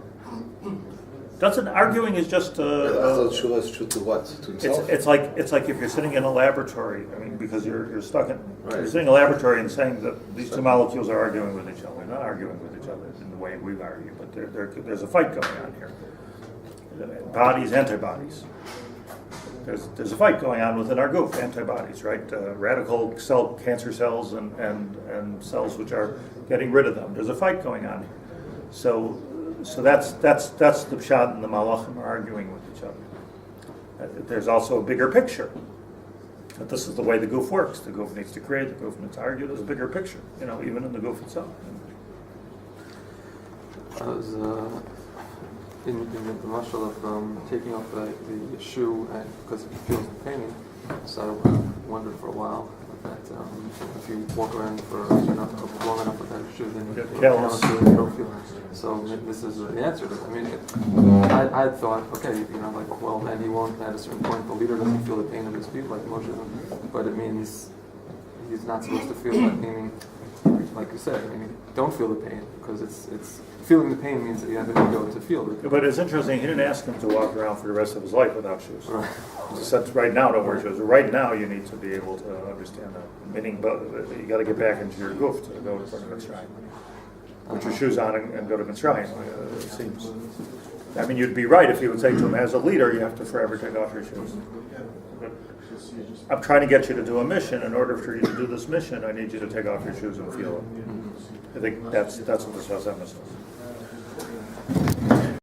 Arguing is just I thought Shua is true to what? To himself? it's like if you're sitting in a laboratory. I mean, because you're stuck in Right. you're sitting in a laboratory and saying that these two molecules are arguing with each other. They're not arguing with each other in the way we argue, but there's a fight going on here. Bodies, antibodies. There's a fight going on within our goof. Antibodies, right? Radical cell cancer cells and cells which are getting rid of them. There's a fight going on here. So that's the pshat, and the malachim are arguing with each other. There's also a bigger picture. That this is the way the goof works. The goof needs to create, the goof needs to argue. There's a bigger picture, even in the goof itself. I was in the mashal of taking off the shoe because it feels the pain. So I wondered for a while that if you walk around for long enough with that shoe, then you don't feel. So this is the answer to it. I mean, I had thought, okay, well, then he won't at a certain point. The leader doesn't feel the pain of his feet like Moshe, but it means he's not supposed to feel that. Meaning, like you said, don't feel the pain because it's feeling the pain means that you have an ego to feel it. But it's interesting. He didn't ask him to walk around for the rest of his life without shoes. Right. He said, right now, don't wear shoes. Right now, you need to be able to understand that. Meaning, you got to get back into your goof to go to Mitzrayim. Put your shoes on and go to Mitzrayim. It seems. I mean, you'd be right if you would say to him, as a leader, you have to forever take off your shoes. But I'm trying to get you to do a mission. In order for you to do this mission, I need you to take off your shoes and feel it. I think that's what the Shas says.